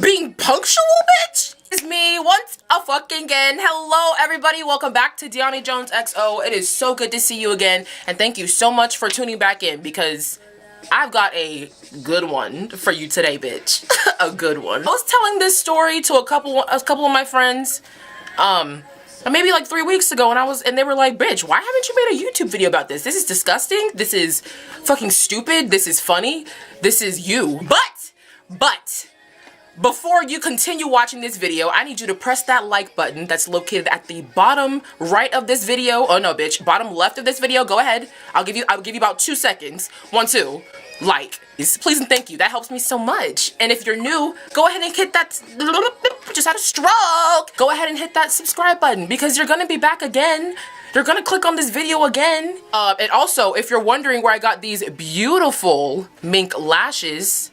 being punctual, bitch? It's me once a fucking again. Hello everybody, welcome back to DeianiJonesxo. It is so good to see you again, and thank you so much for tuning back in because I've got a good one for you today, bitch. A good one. I was telling this story to a couple of my friends, maybe like 3 weeks ago, and they were like, bitch, why haven't you made a YouTube video about this? This is disgusting. This is fucking stupid. This is funny. This is you. But before you continue watching this video, I need you to press that like button that's located at the bottom right of this video. Oh no, bitch, bottom left of this video. Go ahead. I'll give you about 2 seconds. 1, 2, like. Please and thank you. That helps me so much. And if you're new, go ahead and hit that. Just had a stroke. Go ahead and hit that subscribe button because you're gonna be back again. You're gonna click on this video again. And also, if you're wondering where I got these beautiful mink lashes,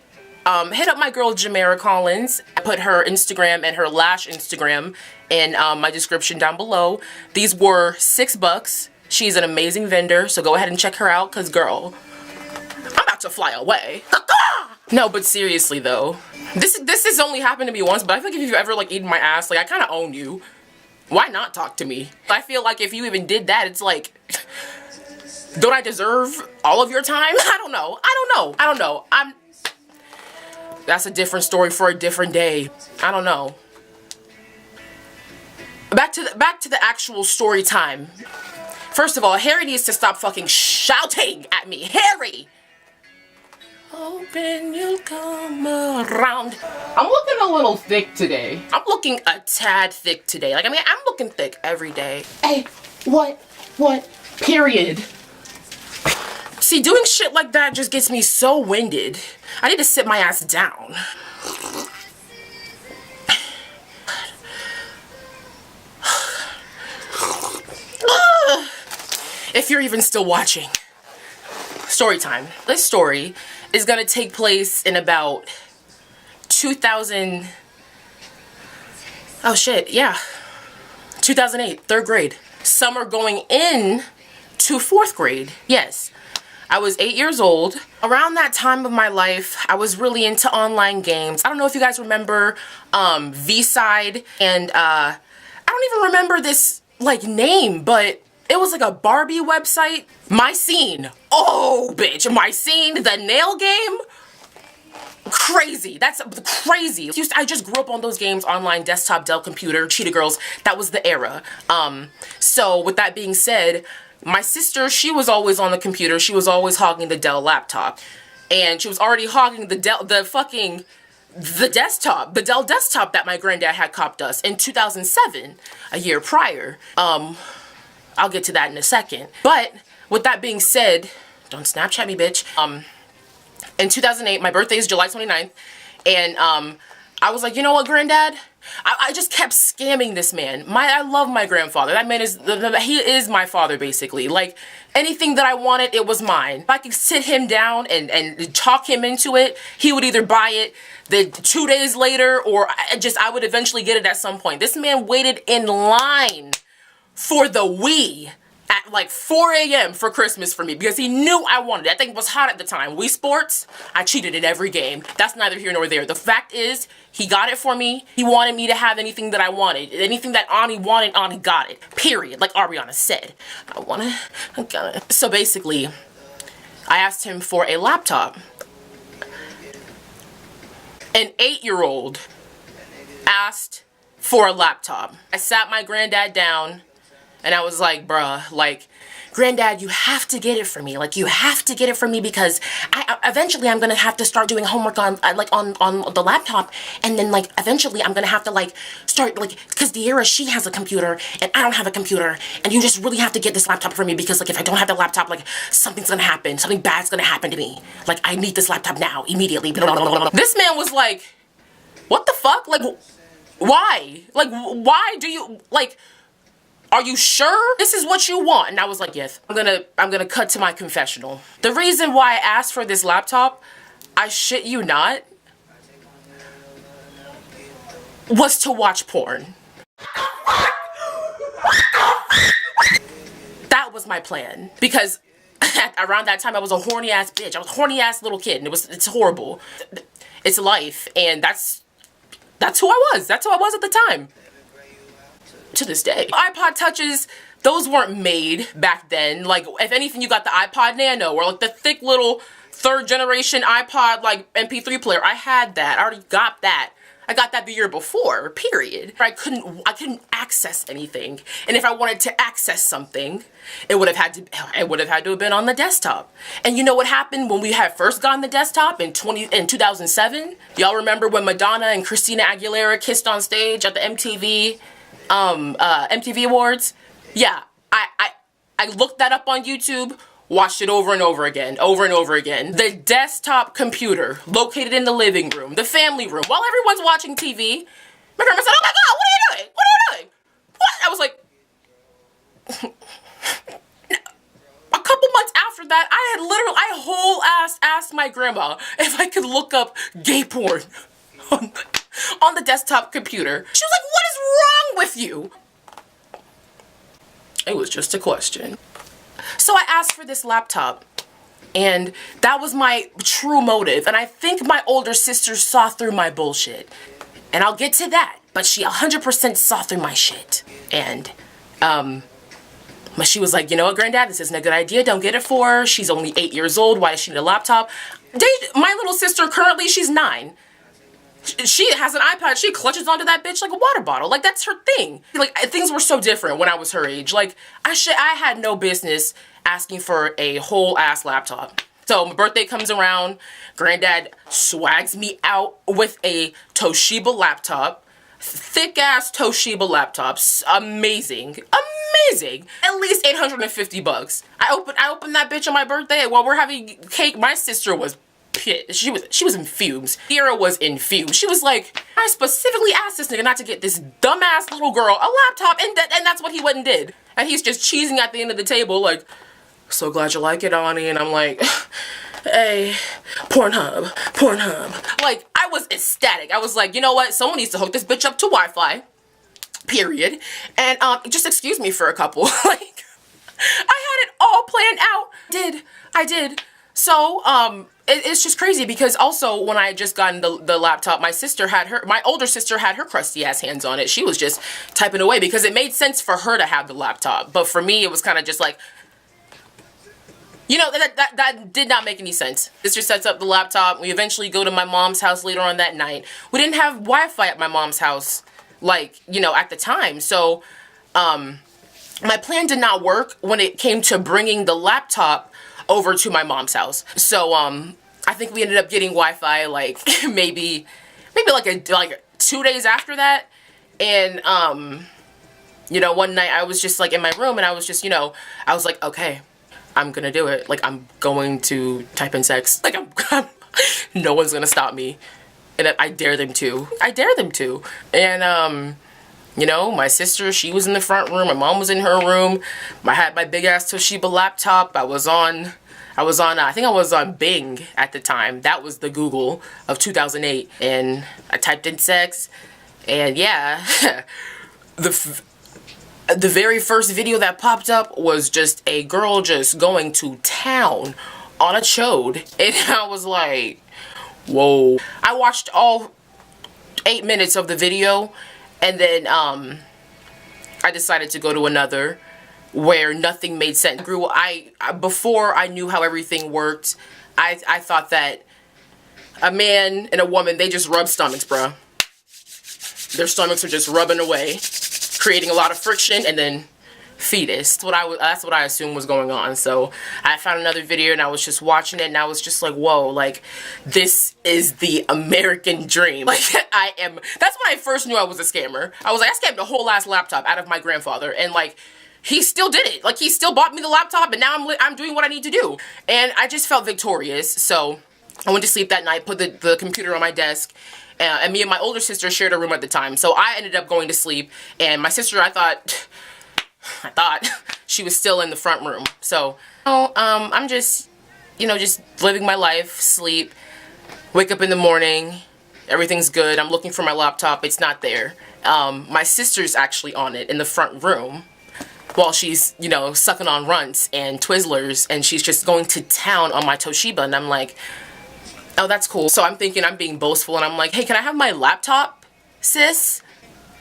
hit up my girl Jamera Collins. I put her Instagram and her lash Instagram in my description down below. These were $6. She's an amazing vendor, so go ahead and check her out, cause girl, I'm about to fly away. No, but seriously though, this has only happened to me once, but I think if you've ever like eaten my ass, like I kind of own you. Why not talk to me? I feel like if you even did that, it's like, don't I deserve all of your time? I don't know. That's a different story for a different day. I don't know. Back to the actual story time. First of all, Harry needs to stop fucking shouting at me. Harry! Hoping you'll come around. I'm looking a little thick today. I'm looking a tad thick today. Like, I mean, I'm looking thick every day. Hey, what? Period. See, doing shit like that just gets me so winded. I need to sit my ass down. If you're even still watching. Story time. This story is gonna take place in about 2000. Oh shit, yeah. 2008, 3rd grade. Summer going in to 4th grade. Yes. I was 8 years old. Around that time of my life, I was really into online games. I don't know if you guys remember V-Side, and I don't even remember this like name, but it was like a Barbie website. My Scene. Oh, bitch, My Scene, the nail game. Crazy. That's crazy. I just grew up on those games, online, desktop, Dell computer, Cheetah Girls. That was the era. So with that being said, my sister, she was always on the computer. She was always hogging the Dell laptop. And she was already hogging the Dell desktop that my granddad had copped us in 2007, a year prior. I'll get to that in a second. But with that being said, don't Snapchat me, bitch. In 2008, my birthday is July 29th. And I was like, you know what, granddad? I just kept scamming this man. I love my grandfather. That man he is my father, basically. Like, anything that I wanted, it was mine. If I could sit him down and talk him into it, he would either buy it 2 days later, or I would eventually get it at some point. This man waited in line for the Wii at like 4 a.m. for Christmas for me because he knew I wanted it. That thing was hot at the time. Wii Sports, I cheated in every game. That's neither here nor there. The fact is, he got it for me. He wanted me to have anything that I wanted. Anything that Ani wanted, Ani got it. Period. Like Ariana said. I got it. So basically, I asked him for a laptop. An 8-year-old asked for a laptop. I sat my granddad down and I was like, bruh, like, granddad, you have to get it for me. Like, you have to get it for me because eventually I'm gonna have to start doing homework on the laptop, and then like eventually I'm gonna have to like start like, because Deira, she has a computer and I don't have a computer, and you just really have to get this laptop for me because like if I don't have the laptop, like something's gonna happen, something bad's gonna happen to me. Like, I need this laptop now, immediately. This man was like, what the fuck? Like, why? Like, why do you like? Are you sure this is what you want? And I was like, yes. I'm gonna cut to my confessional. The reason why I asked for this laptop, I shit you not, was to watch porn. That was my plan. Because around that time I was a horny ass bitch. I was a horny ass little kid, and it's horrible. It's life, and that's That's who I was. That's who I was at the time. To this day. iPod Touches, those weren't made back then. Like, if anything, you got the iPod Nano, or like the thick little 3rd generation iPod, like MP3 player. I had that. I already got that. I got that the year before, period. I couldn't access anything. And if I wanted to access something, it would have had to have been on the desktop. And you know what happened when we had first gotten the desktop in 2007? Y'all remember when Madonna and Christina Aguilera kissed on stage at the MTV Awards? Yeah, I looked that up on YouTube, watched it over and over again. The desktop computer located in the living room, the family room, while everyone's watching TV. My grandma said, "Oh my God, what are you doing? What are you doing?" What? I was like, a couple months after that, I whole ass asked my grandma if I could look up gay porn on the desktop computer. She was like, "What is wrong with you?" It was just a question. So I asked for this laptop, and that was my true motive. And I think my older sister saw through my bullshit. And I'll get to that, but she 100% saw through my shit. And, but she was like, "You know what, Granddad, this isn't a good idea. Don't get it for her. She's only 8 years old. Why does she need a laptop?" My little sister, currently, she's 9. She has an iPad. She clutches onto that bitch like a water bottle. Like, that's her thing. Like, things were so different when I was her age. Like, I had no business asking for a whole ass laptop. So my birthday comes around. Granddad swags me out with a Toshiba laptop. Thick ass Toshiba laptops. Amazing. Amazing. At least $850. I opened that bitch on my birthday. While we're having cake, my sister was pissed. She was in fumes. Kira was in fumes. She was like, "I specifically asked this nigga not to get this dumbass little girl a laptop," and that's what he went and did. And he's just cheesing at the end of the table like, "So glad you like it, Ani." And I'm like, "Hey, Pornhub. Like, I was ecstatic. I was like, you know what? Someone needs to hook this bitch up to Wi-Fi. Period. And just excuse me for a couple. Like, I had it all planned out. I did. So, it's just crazy because also when I had just gotten the laptop, my older sister had her crusty ass hands on it. She was just typing away because it made sense for her to have the laptop. But for me, it was kind of just like, you know, that did not make any sense. Sister sets up the laptop. We eventually go to my mom's house later on that night. We didn't have Wi-Fi at my mom's house, like, you know, at the time. So, my plan did not work when it came to bringing the laptop over to my mom's house. So, I think we ended up getting Wi-Fi, like, maybe like 2 days after that. And, you know, one night I was just, like, in my room, and I was just, you know, I was like, okay, I'm gonna do it. Like, I'm going to type in sex. Like, no one's gonna stop me. And I dare them to. And, you know, my sister, she was in the front room. My mom was in her room. I had my big ass Toshiba laptop. I think I was on Bing at the time. That was the Google of 2008. And I typed in sex. And yeah, the very first video that popped up was just a girl just going to town on a chode. And I was like, whoa. I watched all 8 minutes of the video. And then, I decided to go to another where nothing made sense. Before I knew how everything worked, I thought that a man and a woman, they just rub stomachs, bruh. Their stomachs are just rubbing away, creating a lot of friction, and then fetus. That's what I assumed was going on. So I found another video and I was just watching it, and I was just like, whoa, like, this is the American dream. Like, that's when I first knew I was a scammer. I was like, I scammed a whole ass laptop out of my grandfather, and like, he still did it. Like, he still bought me the laptop, and now I'm doing what I need to do. And I just felt victorious. So I went to sleep that night, put the computer on my desk, and me and my older sister shared a room at the time. So I ended up going to sleep, and my sister, I thought she was still in the front room. So, I'm just, you know, just living my life, sleep, wake up in the morning, everything's good. I'm looking for my laptop, it's not there. My sister's actually on it in the front room while she's, you know, sucking on runts and Twizzlers, and she's just going to town on my Toshiba, and I'm like, oh, that's cool. So I'm thinking I'm being boastful, and I'm like, hey, can I have my laptop? sis.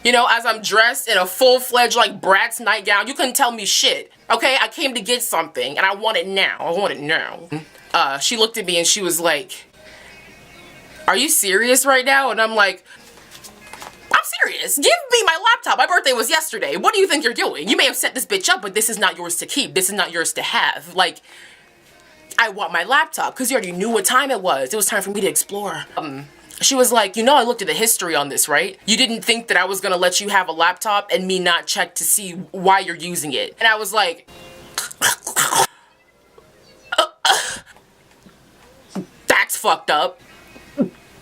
You know, as I'm dressed in a full-fledged, like, Bratz nightgown, you couldn't tell me shit. Okay, I came to get something, and I want it now. I want it now. She looked at me and she was like, are you serious right now? And I'm like, I'm serious. Give me my laptop. My birthday was yesterday. What do you think you're doing? You may have set this bitch up, but this is not yours to keep. This is not yours to have. Like, I want my laptop, because you already knew what time it was. It was time for me to explore. She was like, you know, I looked at the history on this, right? You didn't think that I was gonna let you have a laptop and me not check to see why you're using it. And I was like, that's fucked up.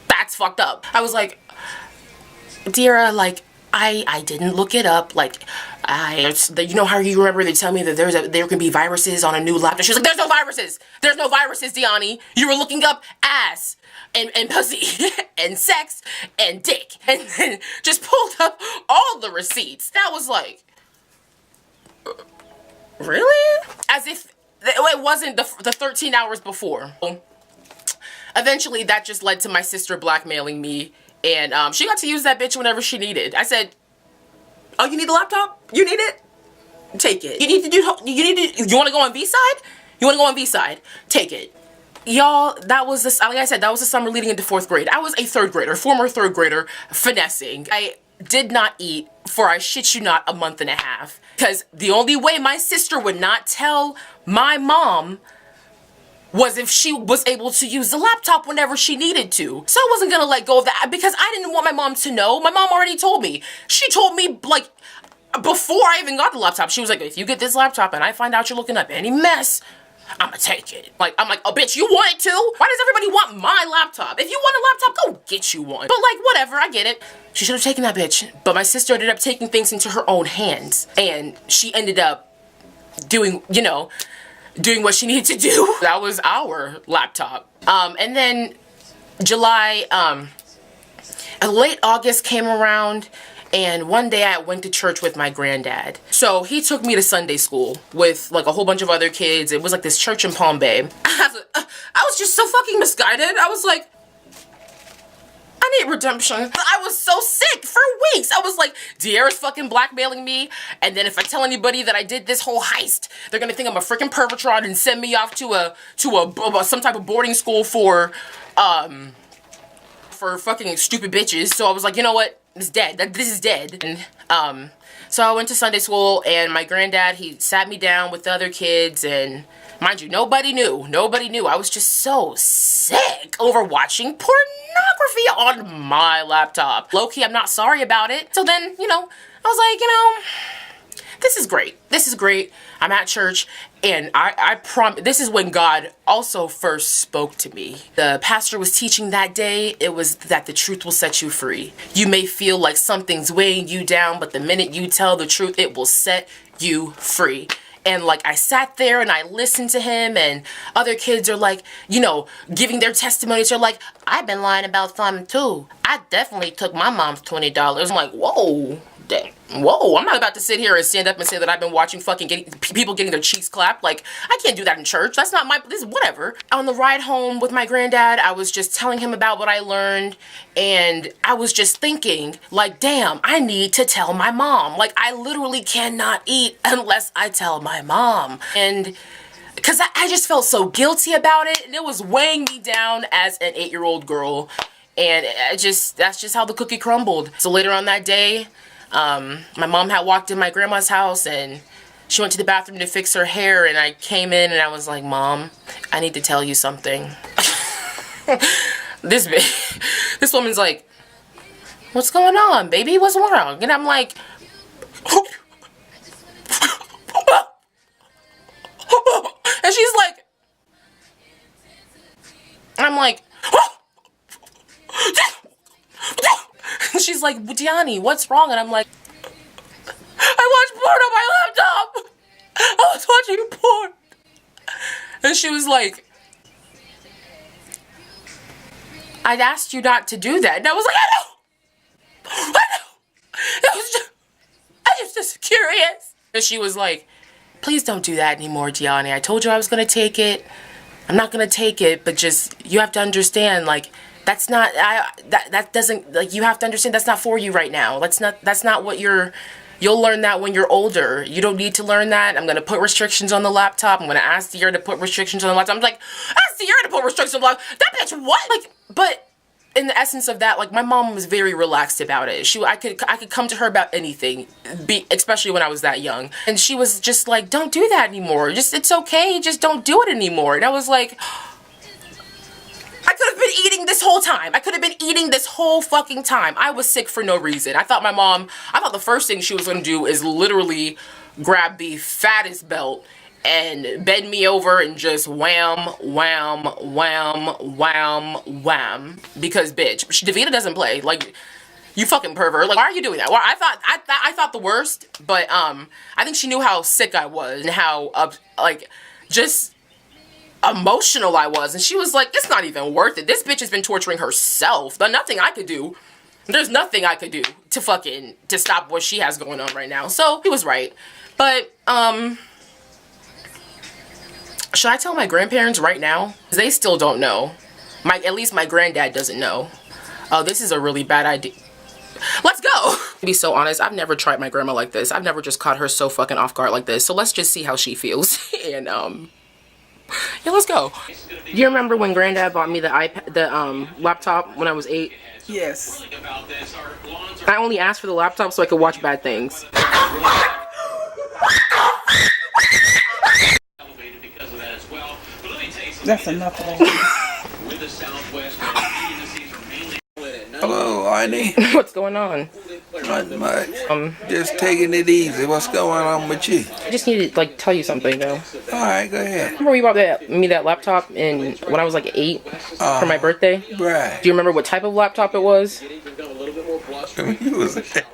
That's fucked up. I was like, Deara, like, I didn't look it up. Like, you know how you remember they tell me that there can be viruses on a new laptop? She's like, there's no viruses. There's no viruses, Deani. You were looking up ass and pussy and sex and dick, and then just pulled up all the receipts. That was like, really? As if it wasn't the 13 hours before. Eventually, that just led to my sister blackmailing me, and she got to use that bitch whenever she needed. I said, oh, you need a laptop? You need it? Take it. You want to go on B-side? You want to go on B-side? Take it. Y'all, that was this, like I said, that was the summer leading into 4th grade. I was a 3rd grader, former 3rd grader, finessing. I did not eat for, I shit you not, a month and a half. Because the only way my sister would not tell my mom was if she was able to use the laptop whenever she needed to. So I wasn't gonna let go of that because I didn't want my mom to know. My mom already told me. She told me, like, before I even got the laptop, she was like, if you get this laptop and I find out you're looking up any mess, I'ma take it. Like, I'm like, oh bitch, you want it too? Why does everybody want my laptop? If you want a laptop, go get you one. But like, whatever, I get it. She should have taken that bitch. But my sister ended up taking things into her own hands. And she ended up doing, you know, doing what she needed to do. That was our laptop. And then July, late August came around, and one day I went to church with my granddad. So he took me to Sunday school with like a whole bunch of other kids. It was like this church in Palm Bay. I was just so fucking misguided. I was like, I need redemption. I was so sick for weeks. I was like, Deara's fucking blackmailing me, and then if I tell anybody that I did this whole heist, they're gonna think I'm a freaking pervert and send me off to some type of boarding school for fucking stupid bitches. So I was like, you know what? It's dead. This is dead. And so I went to Sunday school, and my granddad, he sat me down with the other kids, and mind you, nobody knew. Nobody knew. I was just so sick over watching pornography on my laptop. Low-key, I'm not sorry about it. So then, you know, I was like, you know, this is great. This is great. I'm at church, and I promise, this is when God also first spoke to me. The pastor was teaching that day, it was that the truth will set you free. You may feel like something's weighing you down, but the minute you tell the truth, it will set you free. And like, I sat there and I listened to him, and other kids are like, you know, giving their testimonies. They're like, I've been lying about something too. I definitely took my mom's $20. I'm like, whoa. Whoa, I'm not about to sit here and stand up and say that I've been watching people getting their cheeks clapped. Like, I can't do that in church. That's not whatever. On the ride home with my granddad, I was just telling him about what I learned, and I was just thinking, like, damn, I need to tell my mom. Like, I literally cannot eat unless I tell my mom. And because I just felt so guilty about it, and it was weighing me down as an 8-year-old girl, and that's just how the cookie crumbled. So later on that day, my mom had walked in my grandma's house, and she went to the bathroom to fix her hair, and I came in and I was like, Mom, I need to tell you something. This woman's like, what's going on, baby? What's wrong? And I'm like, and she's like, and I'm like, and she's like, Deani, what's wrong? And I'm like, I watched porn on my laptop. I was watching porn. And she was like, I'd asked you not to do that. And I was like, I know. It was I was just curious. And she was like, please don't do that anymore, Deani. I told you I was going to take it. I'm not going to take it, but just, you have to understand, like, That's not, that doesn't, like, you have to understand that's not for you right now. That's not what you'll learn that when you're older. You don't need to learn that. I'm going to put restrictions on the laptop. I'm going to ask De'Ara to put restrictions on the laptop. I'm like, ask De'Ara to put restrictions on the laptop. That bitch, what? Like, but in the essence of that, like, my mom was very relaxed about it. I could come to her about anything, especially when I was that young. And she was just like, don't do that anymore. It's okay. Just don't do it anymore. And I was like, I could have been eating this whole time. I could have been eating this whole fucking time. I was sick for no reason. I thought the first thing she was going to do is literally grab the fattest belt and bend me over and just wham, wham, wham, wham, wham. Because, bitch, Davina doesn't play. Like, you fucking pervert. Like, why are you doing that? Well, I thought the worst, but, I think she knew how sick I was and how, just emotional I was, and she was like, it's not even worth it. This bitch has been torturing herself. There's nothing I could do. There's nothing I could do to stop what she has going on right now. So he was right. But should I tell my grandparents right now? They still don't know. At least my granddad doesn't know. Oh, this is a really bad idea. Let's go. To be so honest, I've never tried my grandma like this. I've never just caught her so fucking off guard like this. So let's just see how she feels. And yeah, let's go. Do you remember when Granddad bought me the laptop when I was 8? Yes. I only asked for the laptop so I could watch bad things. That's enough of that. Hello, Arnie. What's going on? Not much. Just taking it easy. What's going on with you? I just need to tell you something though. Alright, go ahead. Remember you bought me that laptop when I was like 8 for my birthday? Right. Do you remember what type of laptop it was? You was 8.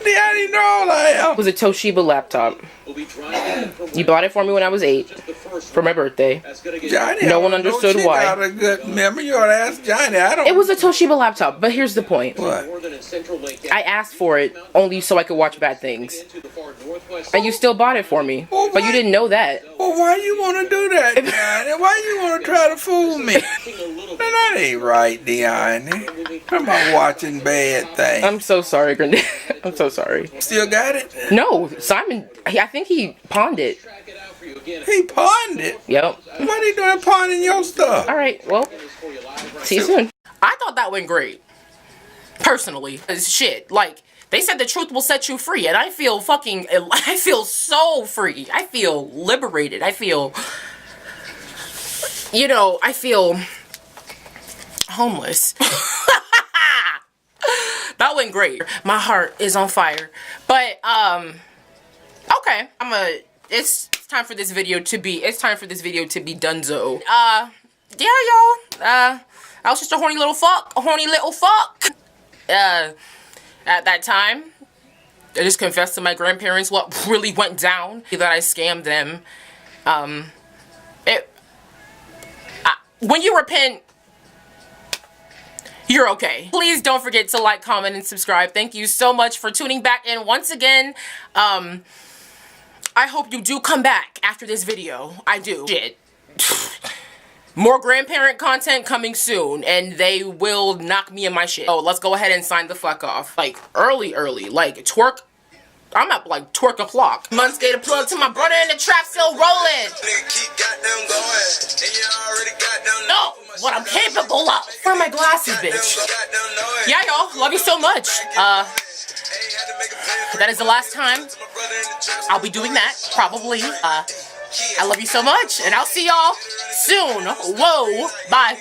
I didn't know all I am. It was a Toshiba laptop. You bought it for me when I was 8 for my birthday. Johnny, no one understood why. Got a good memory. You ought to ask Johnny. It was a Toshiba laptop, but here's the point. What? I asked for it only so I could watch bad things. And you still bought it for me. Well, but you didn't know that. Well, why you want to do that, Johnny? Why you want to try to fool me? Man, that ain't right, Deani. I'm not watching bad things. I'm so sorry, Granddad. I'm so sorry. Still got it? No, Simon, I think he pawned it. He pawned it? Yep. What are you doing pawning your stuff? Alright, well, see you soon. I thought that went great. Personally. Shit, like, they said the truth will set you free, and I feel so free. I feel liberated. I feel, I feel homeless. That went great. My heart is on fire. But, okay. It's time for this video to be donezo. Yeah, y'all. I was just a horny little fuck. At that time, I just confessed to my grandparents what really went down. That I scammed them. When you repent, you're okay. Please don't forget to like, comment, and subscribe. Thank you so much for tuning back in once again. I hope you do come back after this video. I do. Shit. More grandparent content coming soon, and they will knock me in my shit. Oh, let's go ahead and sign the fuck off. Like, early. Like, twerk. I'm up like twerk o'clock. Months gave a plug to my brother in the trap, still rolling. No, what I'm capable of. Where are my glasses, bitch? Yeah, y'all. Love you so much. That is the last time I'll be doing that, probably. I love you so much, and I'll see y'all soon. Whoa, bye.